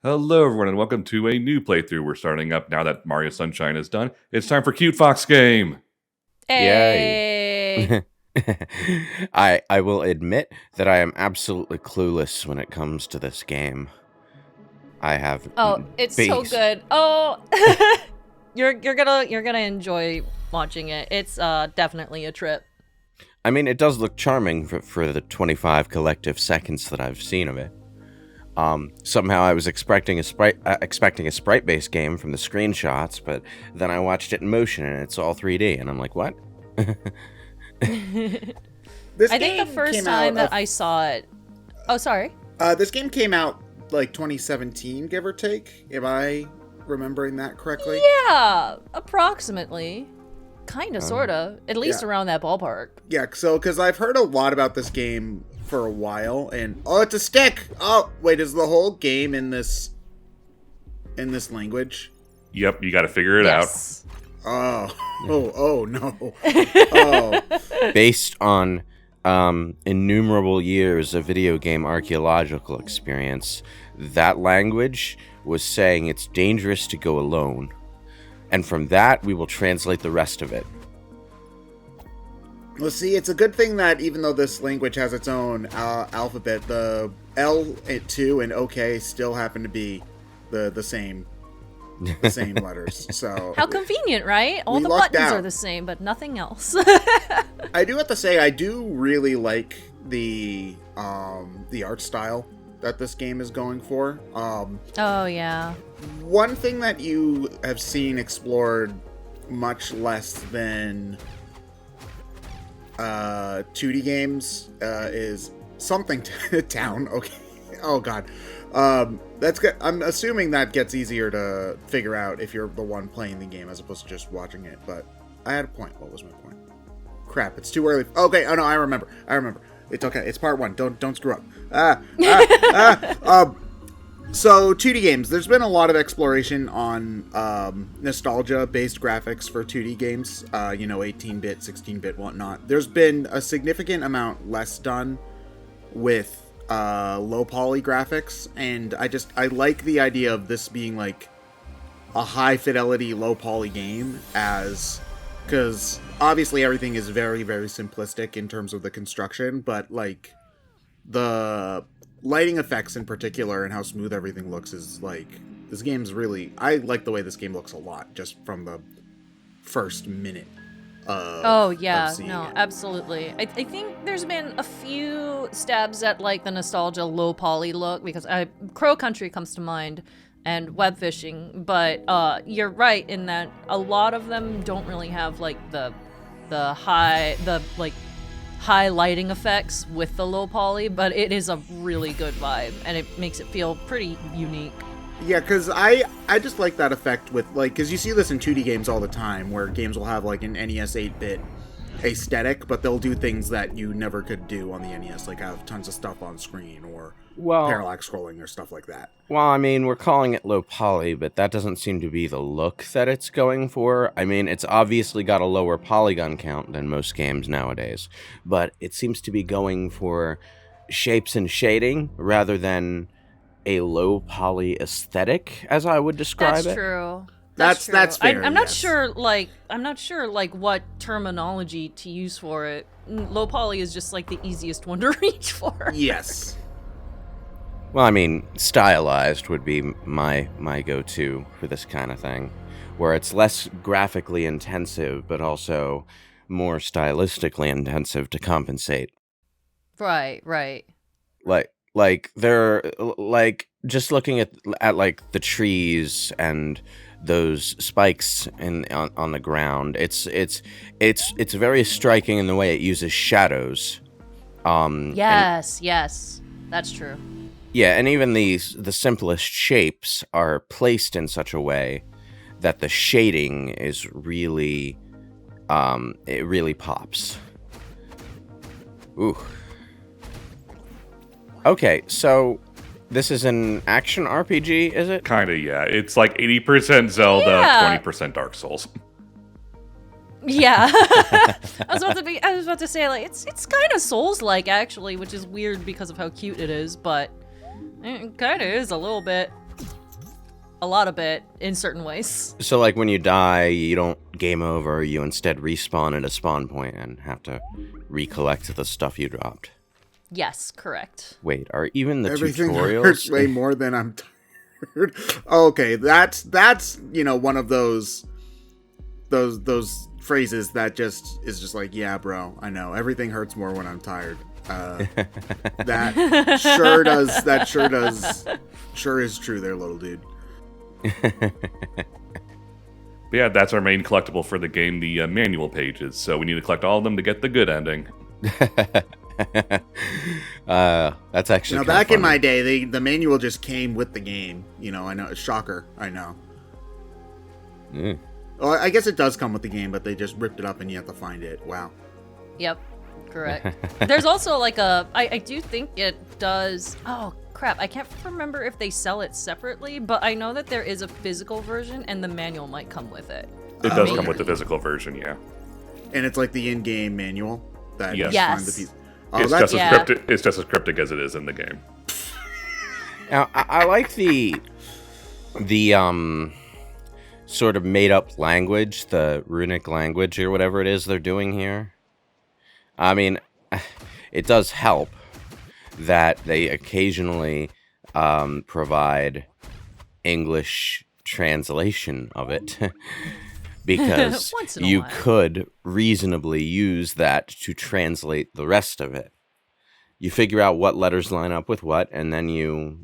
Hello, everyone, and welcome to a new playthrough. We're starting up now that Mario Sunshine is done. It's time for Cute Fox Game. Yay! I will admit that I am absolutely clueless when it comes to this game. I have It's so good. Oh, you're gonna enjoy watching it. It's definitely a trip. I mean, it does look charming for the 25 collective seconds that I've seen of it. Somehow I was expecting a sprite-based game from the screenshots, but then I watched it in motion and it's all 3D, and I'm like, what? I think the first time that I saw it. Oh, sorry. This game came out like 2017, give or take. Am I remembering that correctly? Yeah, approximately. Kinda, sorta. At least around that ballpark. Yeah, so because I've heard a lot about this game for a while, and it's a stick. Oh, wait, is the whole game in this language? Yep, you got to figure it out. Oh no. Oh. Based on innumerable years of video game archaeological experience, that language was saying it's dangerous to go alone. And from that, we will translate the rest of it. Well, see, it's a good thing that even though this language has its own alphabet, the L2 and OK still happen to be the same letters. So How convenient, right? All the buttons are the same, but nothing else. I do have to say, I do really like the art style that this game is going for. Oh yeah. One thing that you have seen explored much less than 2D games is something town. Okay. Oh god. That's good. I'm assuming that gets easier to figure out if you're the one playing the game as opposed to just watching it. But I had a point. What was my point? Crap! It's too early. Okay. Oh no, I remember. It's okay. It's part one. Don't screw up. So 2D games. There's been a lot of exploration on nostalgia-based graphics for 2D games. 18-bit, 16-bit, whatnot. There's been a significant amount less done with low poly graphics, and I like the idea of this being like a high fidelity low poly game, because obviously everything is very, very simplistic in terms of the construction, but like the lighting effects in particular and how smooth everything looks is like, this game's really, I like the way this game looks a lot just from the first minute. Absolutely. I think there's been a few stabs at like the nostalgia low poly look, because Crow Country comes to mind and web fishing, but you're right in that a lot of them don't really have like the high lighting effects with the low poly, but it is a really good vibe and it makes it feel pretty unique. Yeah, because I just like that effect with, like, because you see this in 2D games all the time, where games will have, like, an NES 8-bit aesthetic, but they'll do things that you never could do on the NES, like have tons of stuff on screen, or parallax scrolling, or stuff like that. Well, I mean, we're calling it low poly, but that doesn't seem to be the look that it's going for. I mean, it's obviously got a lower polygon count than most games nowadays, but it seems to be going for shapes and shading rather than a low poly aesthetic, as I would describe it. That's true. That's fair. I'm not sure what terminology to use for it. Low poly is just like the easiest one to reach for. Yes. Well, I mean, stylized would be my go-to for this kind of thing, where it's less graphically intensive, but also more stylistically intensive to compensate. Right. Like they're like just looking at like the trees and those spikes on the ground. It's very striking in the way it uses shadows. Yes, that's true. Yeah, and even the simplest shapes are placed in such a way that the shading is really it really pops. Ooh. Okay, so this is an action RPG, is it? Kinda, yeah. It's like 80% Zelda, 20% Dark Souls. Yeah. I was about to say, like, it's kind of Souls-like, actually, which is weird because of how cute it is, but it kind of is a little bit. a lot of it in certain ways. So, like, when you die, you don't game over. You instead respawn at a spawn point and have to recollect the stuff you dropped. Yes, correct. Wait, are even the Everything tutorials? hurts way more than I'm tired. Okay, that's one of those phrases that just is just like, yeah, bro, I know everything hurts more when I'm tired. That sure does. That sure does. Sure is true there, little dude. But yeah, that's our main collectible for the game, the manual pages. So we need to collect all of them to get the good ending. That's actually back funny. in my day, the manual just came with the game. I know, shocker. I know. Mm. Well, I guess it does come with the game, but they just ripped it up and you have to find it. Wow. Yep, correct. There's also like I do think it does. Oh crap, I can't remember if they sell it separately, but I know that there is a physical version and the manual might come with it. It does come okay. with the physical version, yeah. And it's like the in-game manual that Yes. you Yes. find the piece. It's that's just as cryptic. It's just as cryptic as it is in the game. Now, I like the sort of made up language, the runic language or whatever it is they're doing here. I mean, it does help that they occasionally provide English translation of it. Because Once in a you while. could reasonably use that to translate the rest of it. You figure out what letters line up with what, and then you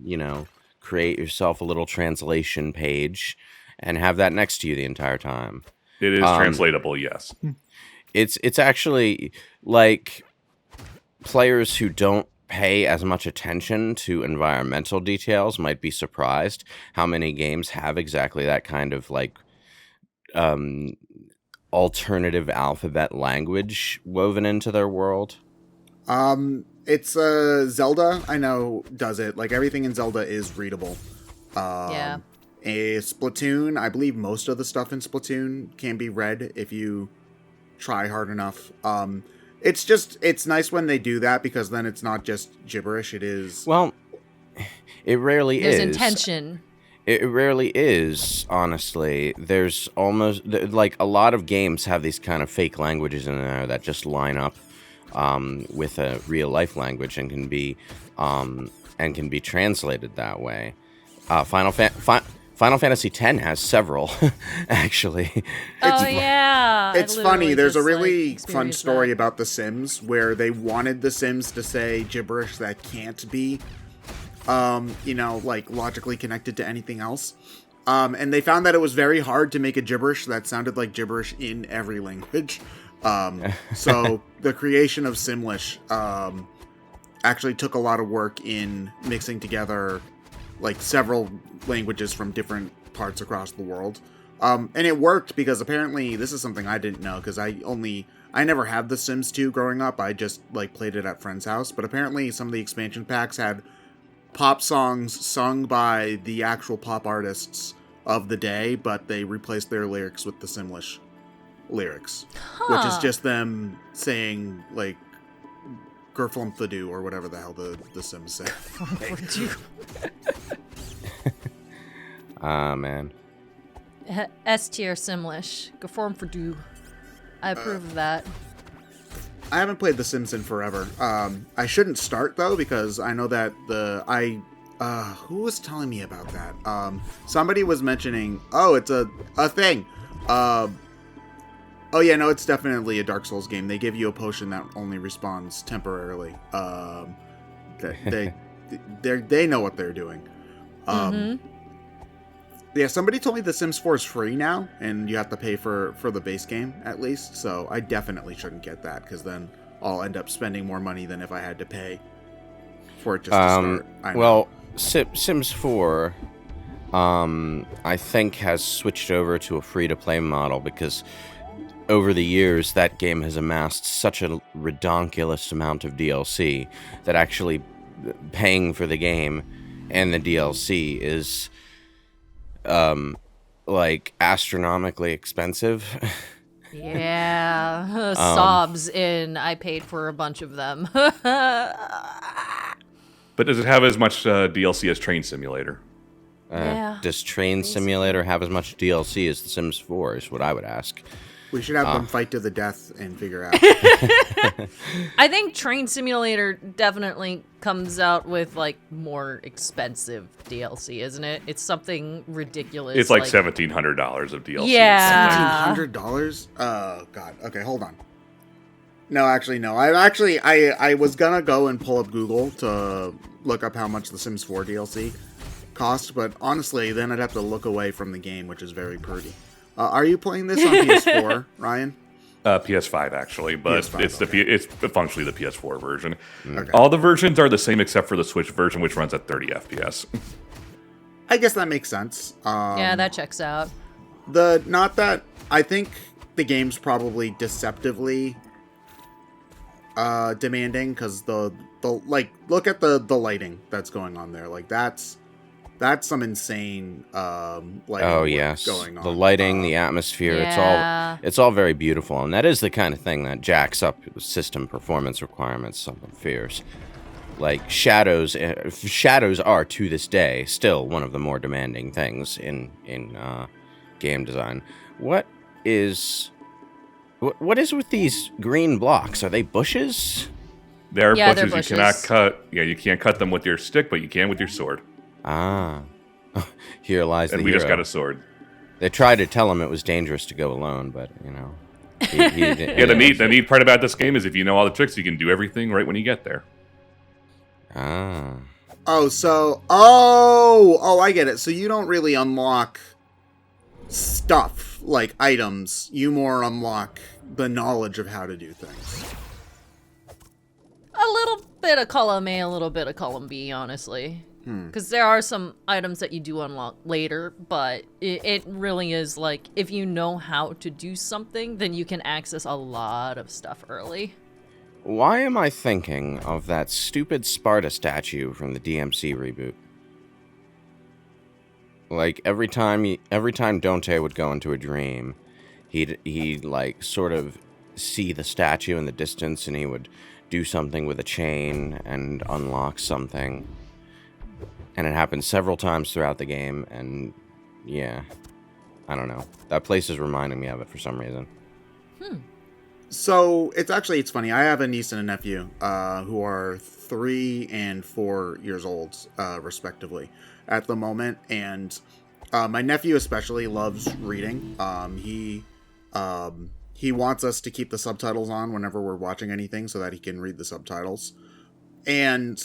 create yourself a little translation page and have that next to you the entire time. It is translatable, yes. It's actually like players who don't pay as much attention to environmental details might be surprised how many games have exactly that kind of like alternative alphabet language woven into their world. It's Zelda, I know, does it. Like, everything in Zelda is readable. Yeah. A Splatoon, I believe most of the stuff in Splatoon can be read if you try hard enough. It's nice when they do that, because then it's not just gibberish, it is... Well, it rarely There's is. intention. It rarely is, honestly. There's almost, like, a lot of games have these kind of fake languages in there that just line up with a real-life language and can be translated that way. Final Fantasy X has several, actually. Oh yeah. It's I funny. literally There's a just, really fun experienced story that. about The Sims where they wanted The Sims to say gibberish that can't be, like logically connected to anything else. And they found that it was very hard to make a gibberish that sounded like gibberish in every language. So the creation of Simlish actually took a lot of work in mixing together like several languages from different parts across the world. And it worked because apparently this is something I didn't know, because I never had The Sims 2 growing up. I just like played it at friend's house. But apparently some of the expansion packs had pop songs sung by the actual pop artists of the day, but they replaced their lyrics with the Simlish lyrics, which is just them saying like Gerflumpfadoo or whatever the hell the Sims say. Ah, man. S tier Simlish. Perform for do. I approve of that. I haven't played The Sims in forever. I shouldn't start though, because I know that who was telling me about that? Somebody was mentioning, it's a thing. Oh yeah, no, it's definitely a Dark Souls game. They give you a potion that only respawns temporarily. They know what they're doing. Yeah, somebody told me The Sims 4 is free now, and you have to pay for the base game at least. So I definitely shouldn't get that, because then I'll end up spending more money than if I had to pay for it just to start. I know. Well, Sims 4, I think has switched over to a free-to-play model because over the years that game has amassed such a redonkulous amount of DLC that actually paying for the game and the DLC is like astronomically expensive. Yeah. Sobs in I paid for a bunch of them. But does it have as much DLC as Train Simulator? Yeah. does Train Simulator have as much DLC as The Sims 4 is what I would ask. We should have them fight to the death and figure out. I think Train Simulator definitely comes out with like more expensive DLC, isn't it? It's something ridiculous. It's like $1,700 of DLC. Yeah. $1,700? Oh god. Okay, hold on. No, actually, no. I was gonna go and pull up Google to look up how much the Sims 4 DLC cost, but honestly, then I'd have to look away from the game, which is very pretty. Are you playing this on PS4, Ryan? PS5 actually, but PS5, it's functionally the PS4 version. Okay. All the versions are the same except for the Switch version, which runs at 30 FPS. I guess that makes sense. Yeah, that checks out. I think the game's probably deceptively demanding because the look at the lighting that's going on there. Like that's some insane lighting Oh work yes, going on. the lighting, the atmosphere, Yeah. it's all very beautiful, and that is the kind of thing that jacks up system performance requirements something fierce. Like shadows are to this day still one of the more demanding things in game design. What is with these green blocks? Are they bushes? They're Yeah, they're bushes you cannot bushes. cut. Yeah, you can't cut them with your stick, but you can with your sword. Ah, here lies the And we hero. just got a sword. They tried to tell him it was dangerous to go alone, but you know. Yeah, the neat part about this game is if you know all the tricks, you can do everything right when you get there. Ah. Oh, I get it. So you don't really unlock stuff like items. You more unlock the knowledge of how to do things. A little bit of column A, a little bit of column B, honestly. Because there are some items that you do unlock later, but it really is like, if you know how to do something, then you can access a lot of stuff early. Why am I thinking of that stupid Sparta statue from the DMC reboot? Like every time Dante would go into a dream, he'd like sort of see the statue in the distance, and he would do something with a chain and unlock something. And it happened several times throughout the game, and yeah, I don't know. That place is reminding me of it for some reason. So it's funny. I have a niece and a nephew who are 3 and 4 years old, respectively, at the moment. And my nephew especially loves reading. He wants us to keep the subtitles on whenever we're watching anything so that he can read the subtitles. And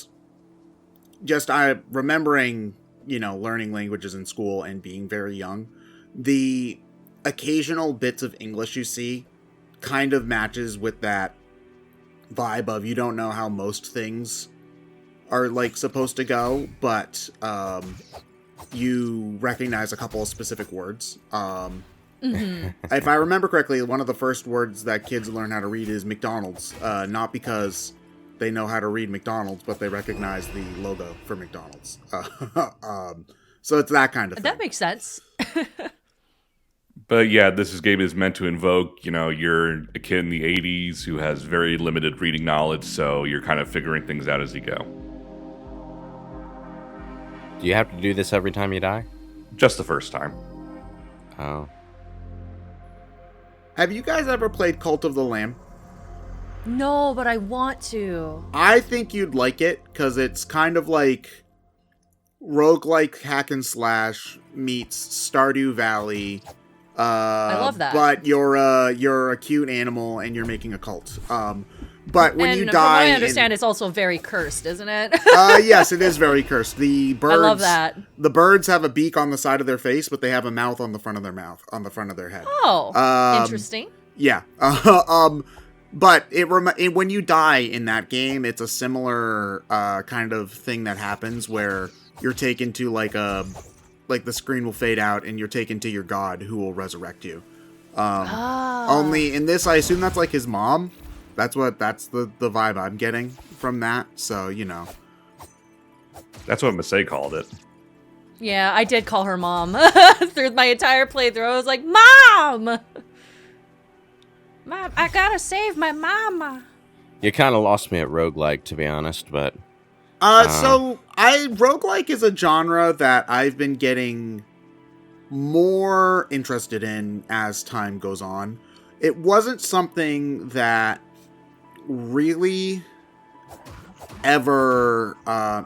just remembering, learning languages in school and being very young, the occasional bits of English you see kind of matches with that vibe of you don't know how most things are like supposed to go, but you recognize a couple of specific words. If I remember correctly, one of the first words that kids learn how to read is McDonald's, not because they know how to read McDonald's, but they recognize the logo for McDonald's. So it's that kind of thing. That makes sense. But yeah, this game is meant to invoke, you're a kid in the 80s who has very limited reading knowledge, so you're kind of figuring things out as you go. Do you have to do this every time you die? Just the first time. Oh. Have you guys ever played Cult of the Lamb? No, but I want to. I think you'd like it, because it's kind of like roguelike hack and slash meets Stardew Valley. I love that. But you're a cute animal and you're making a cult. But when you from die, what I understand, it's also very cursed, isn't it? yes, it is very cursed. The birds, I love that. The birds have a beak on the side of their face, but they have a mouth on the front of their mouth, on the front of their head. Oh, interesting. Yeah. But when you die in that game, it's a similar kind of thing that happens where you're taken to like the screen will fade out and you're taken to your god who will resurrect you. Only in this, I assume that's like his mom. That's the vibe I'm getting from that. So, That's what Masae called it. Yeah, I did call her mom through my entire playthrough. I was like, Mom! Mom, I gotta save my mama. You kind of lost me at roguelike, to be honest, but... So Roguelike is a genre that I've been getting more interested in as time goes on. It wasn't something that really ever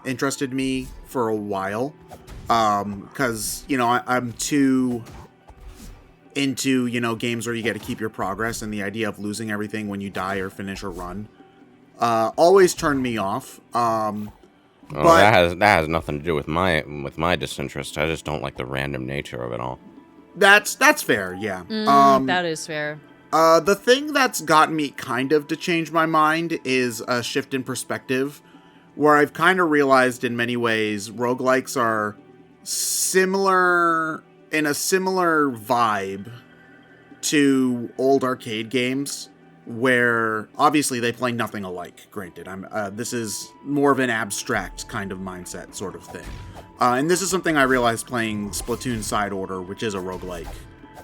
interested me for a while, because I'm too into games where you get to keep your progress, and the idea of losing everything when you die or finish a run always turned me off. Well, But that has nothing to do with my disinterest. I just don't like the random nature of it all. that's fair, yeah. That is fair. The thing that's gotten me kind of to change my mind is a shift in perspective, where I've kind of realized in many ways roguelikes are similar in a similar vibe to old arcade games, where obviously they play nothing alike. Granted, this is more of an abstract kind of mindset sort of thing, and this is something I realized playing Splatoon Side Order, which is a roguelike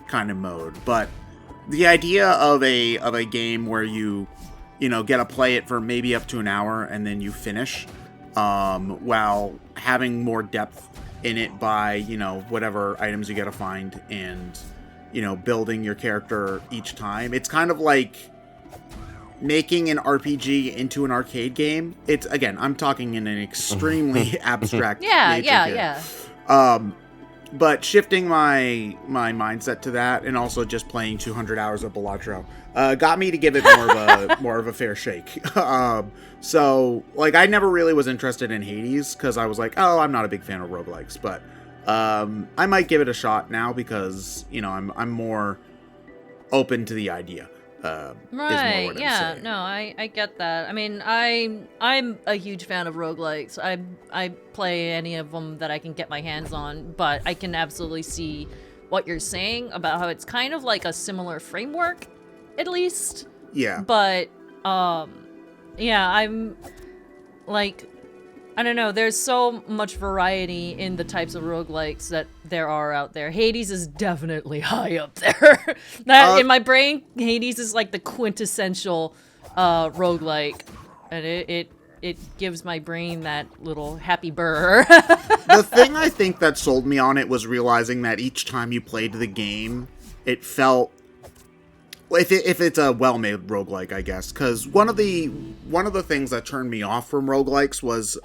kind of mode. But the idea of a game where you get to play it for maybe up to an hour and then you finish, while having more depth in it by whatever items you get to find, and building your character each time. It's kind of like making an RPG into an arcade game. It's, again, I'm talking in an extremely abstract nature here. But shifting my mindset to that, and also just playing 200 hours of Balatro, got me to give it more of a fair shake. So like, I never really was interested in Hades because I was like, oh, I'm not a big fan of roguelikes, but I might give it a shot now because I'm more open to the idea. Right, yeah, no, I get that. I mean, I'm a huge fan of roguelikes. I play any of them that I can get my hands on, but I can absolutely see what you're saying about how it's kind of like a similar framework, at least. Yeah. But, yeah, I'm, like, I don't know, there's so much variety in the types of roguelikes that there are out there. Hades is definitely high up there. In my brain, Hades is like the quintessential roguelike, and it gives my brain that little happy burr. The thing I think that sold me on it was realizing that each time you played the game, it felt, if it's a well-made roguelike, I guess, because one of the things that turned me off from roguelikes was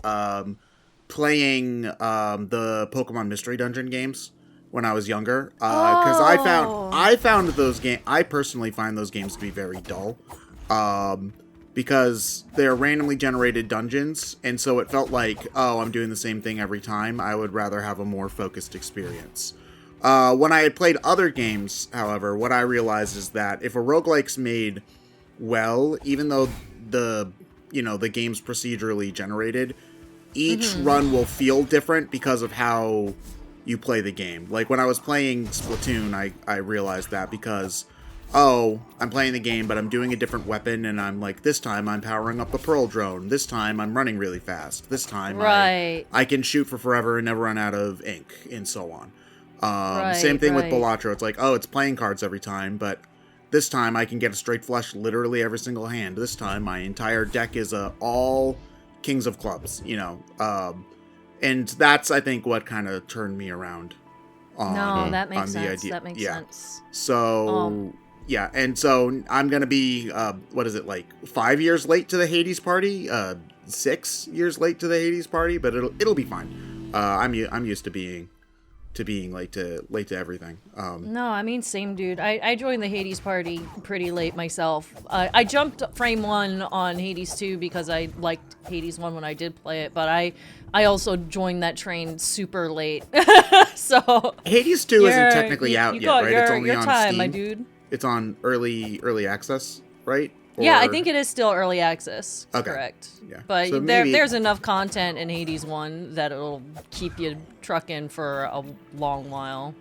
playing the Pokemon Mystery Dungeon games when I was younger, because I found those games. I personally find those games to be very dull, because they're randomly generated dungeons, and so it felt like, oh, I'm doing the same thing every time. I would rather have a more focused experience. When I had played other games, however, what I realized is that if a roguelike's made well, even though the game's procedurally generated, each run will feel different because of how you play the game. Like when I was playing Splatoon, I realized that because, oh, I'm playing the game, but I'm doing a different weapon, and I'm like, this time I'm powering up the Pearl Drone. This time I'm running really fast. This time I can shoot for forever and never run out of ink, and so on. Same thing with Balatro. It's like, oh, it's playing cards every time, but this time I can get a straight flush literally every single hand. This time my entire deck is all Kings of Clubs, and that's, I think, what kind of turned me around on, that makes on sense. the idea. That makes sense. So, yeah, and so I'm going to be, what is it, like 5 years late to the Hades party? 6 years late to the Hades party, but it'll be fine. I'm used to being late to everything. No, I mean, same, dude. I joined the Hades party pretty late myself. I jumped frame 1 on Hades 2 because I liked Hades 1 when I did play it, but I also joined that train super late. So Hades 2 isn't technically out yet, right? It's only on time, Steam. my dude. It's on early access, right? Yeah, I think it is still early access. Okay. Correct. Yeah. But So maybe- there's enough content in Hades 1 that it'll keep you trucking for a long while.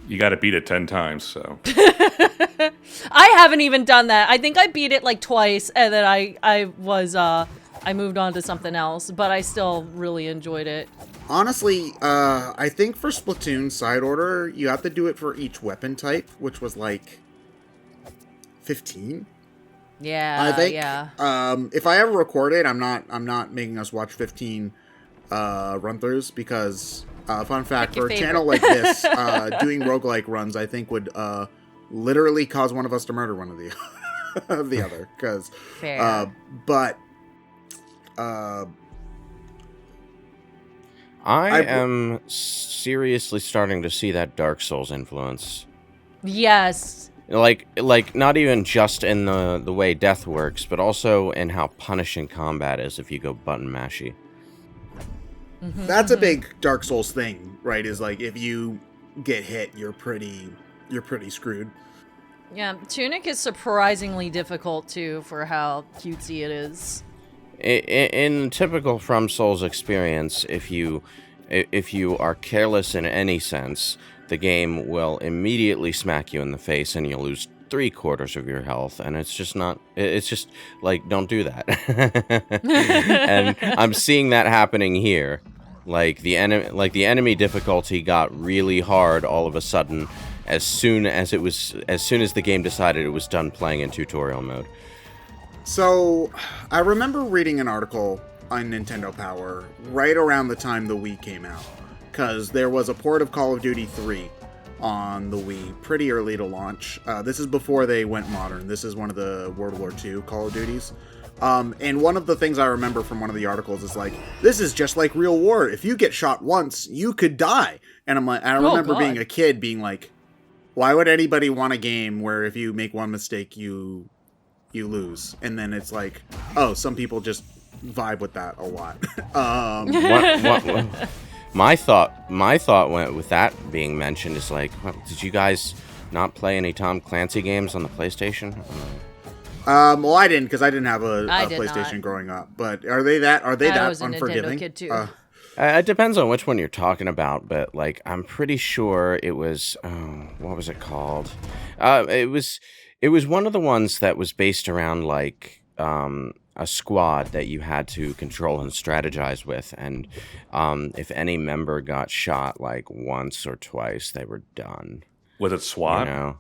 You got to beat it 10 times, so. I haven't even done that. I think I beat it like twice, and then I moved on to something else, but I still really enjoyed it. Honestly, I think for Splatoon Side Order, you have to do it for each weapon type, which was like 15. Yeah, I think. yeah. If I ever record it, I'm not making us watch 15 run-throughs because, fun fact, Pick your for a favorite. channel like this, doing roguelike runs, I think would literally cause one of us to murder one of the of the other. Because, Fair. but I am seriously starting to see that Dark Souls influence. Yes. Like not even just in the way death works, but also in how punishing combat is if you go button mashy. that's a big Dark Souls thing, right? Is like if you get hit, you're pretty screwed. Yeah, Tunic is surprisingly difficult too for how cutesy it is. In typical From Souls experience, if you are careless in any sense, the game will immediately smack you in the face and you'll lose 3/4 of your health, and it's just like, don't do that. And I'm seeing that happening here. Like the enemy difficulty got really hard all of a sudden as soon as the game decided it was done playing in tutorial mode. So, I remember reading an article on Nintendo Power right around the time the Wii came out, because there was a port of Call of Duty 3 on the Wii pretty early to launch. This is before they went modern. This is one of the World War II Call of Duties. And one of the things I remember from one of the articles is like, this is just like real war. If you get shot once, you could die. And I remember being a kid being like, why would anybody want a game where if you make one mistake, you lose? And then it's like, oh, some people just vibe with that a lot. What? My thought went with that being mentioned is like, did you guys not play any Tom Clancy games on the PlayStation? Well, I didn't, because I didn't have a did PlayStation not. growing up. But are they that I was a unforgiving? Nintendo kid too. It depends on which one you're talking about, but like I'm pretty sure it was what was it called? It was one of the ones that was based around like a squad that you had to control and strategize with, and if any member got shot like once or twice, they were done. Was it SWAT? You know?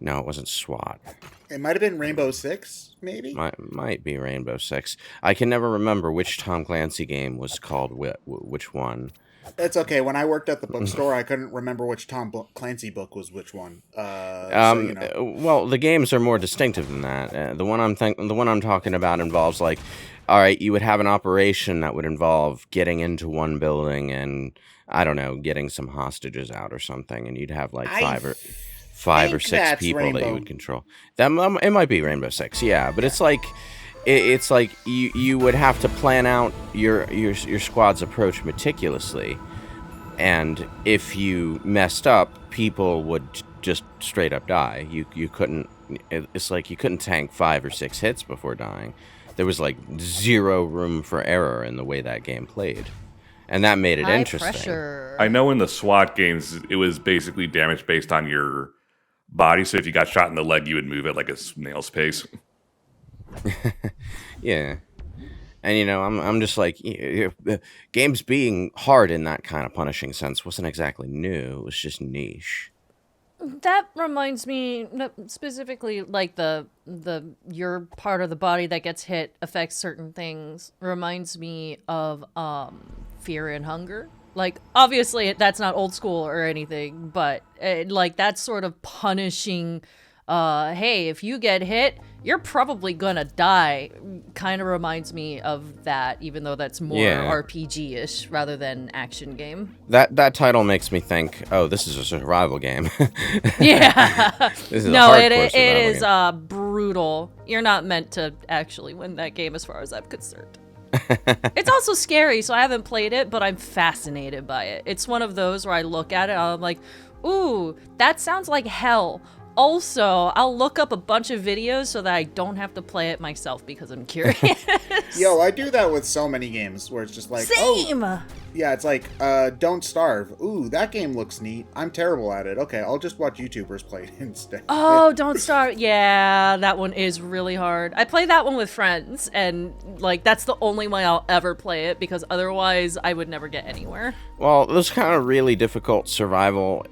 No, it wasn't SWAT. It might have been Rainbow Six, maybe? Might be Rainbow Six. I can never remember which Tom Clancy game was called which one. It's okay. When I worked at the bookstore, I couldn't remember which Tom Clancy book was which one. Well, the games are more distinctive than that. The one I'm talking about involves like, all right, you would have an operation that would involve getting into one building and I don't know, getting some hostages out or something, and you'd have like five or six people Rainbow. that you would control. It might be Rainbow Six, yeah, but it's like you would have to plan out your squad's approach meticulously, and if you messed up, people would just straight up die. You couldn't. It's like you couldn't tank 5 or 6 hits before dying. There was like zero room for error in the way that game played. And that made it High interesting. pressure. I know in the SWAT games, it was basically damage based on your body. So if you got shot in the leg, you would move at like a snail's pace. Yeah. And, you know, I'm just like, games being hard in that kind of punishing sense wasn't exactly new. It was just niche. That reminds me specifically, like the your part of the body that gets hit affects certain things. Reminds me of Fear and Hunger. Like, obviously that's not old school or anything, but like that sort of punishing. Hey, if you get hit, you're probably gonna die. Kind of reminds me of that, even though that's more RPG-ish rather than action game. That title makes me think, oh, this is a survival game. Yeah. This is No, a it hardcore survival is game. brutal. You're not meant to actually win that game as far as I'm concerned. It's also scary, so I haven't played it, but I'm fascinated by it. It's one of those where I look at it and I'm like, ooh, that sounds like hell. Also, I'll look up a bunch of videos so that I don't have to play it myself because I'm curious. Yo, I do that with so many games where it's just like, Same! oh, yeah, it's like, Don't Starve. Ooh, that game looks neat. I'm terrible at it. Okay, I'll just watch YouTubers play it instead. Oh, Don't Starve. Yeah, that one is really hard. I play that one with friends, and like that's the only way I'll ever play it because otherwise I would never get anywhere. Well, those kind of really difficult survival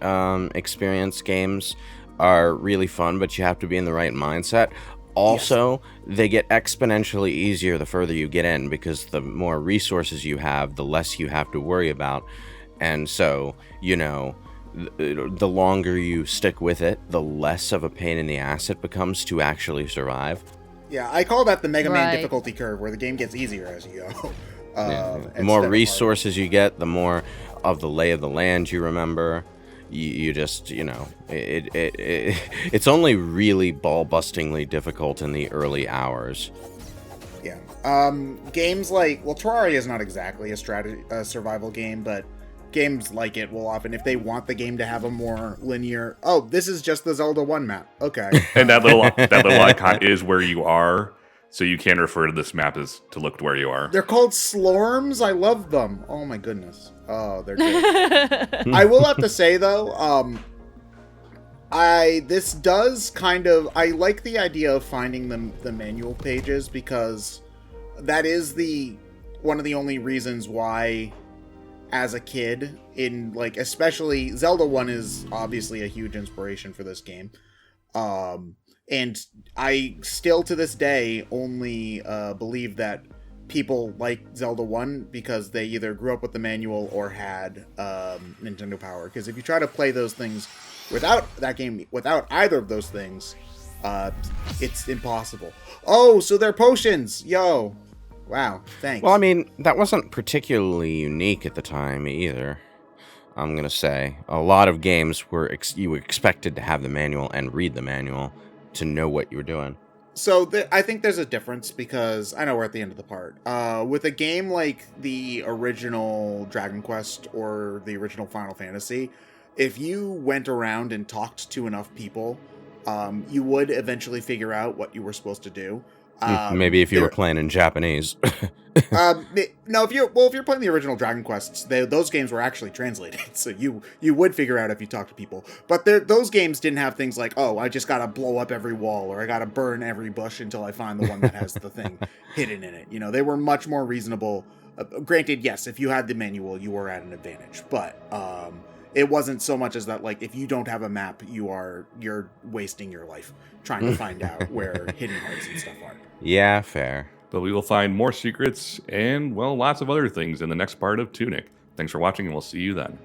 experience games are really fun, but you have to be in the right mindset. Also, they get exponentially easier the further you get in, because the more resources you have, the less you have to worry about. And so, the longer you stick with it, the less of a pain in the ass it becomes to actually survive. Yeah, I call that the Mega Man difficulty curve, where the game gets easier as you go. The more resources you get, the more of the lay of the land you remember. You just, it's only really ball-bustingly difficult in the early hours. Yeah. Games like, Terraria is not exactly a survival game, but games like it will often, if they want the game to have a more linear, this is just the Zelda 1 map. Okay. And that little icon is where you are, so you can refer to this map as to look where you are. They're called slorms. I love them. Oh my goodness. Oh, they're great. I will have to say though, I like the idea of finding the manual pages, because that is one of the only reasons why, as a kid, especially Zelda 1 is obviously a huge inspiration for this game. And I still to this day only believe that people like Zelda 1 because they either grew up with the manual or had Nintendo Power. Because if you try to play those things without either of those things, it's impossible. Oh, so they're potions! Yo! Wow, thanks. Well, I mean, that wasn't particularly unique at the time either. I'm gonna say a lot of games you were expected to have the manual and read the manual to know what you were doing. So I think there's a difference, because I know we're at the end of the part. With a game like the original Dragon Quest or the original Final Fantasy, if you went around and talked to enough people, you would eventually figure out what you were supposed to do. Maybe if you were playing in Japanese. No, if you're playing the original Dragon Quests, those games were actually translated, so you would figure out if you talk to people. But those games didn't have things like, I just gotta blow up every wall, or I gotta burn every bush until I find the one that has the thing hidden in it. They were much more reasonable. Granted, yes, if you had the manual, you were at an advantage, but it wasn't so much as that, if you don't have a map, you're wasting your life trying to find out where hidden hearts and stuff are. Yeah, fair. But we will find more secrets and, lots of other things in the next part of Tunic. Thanks for watching, and we'll see you then.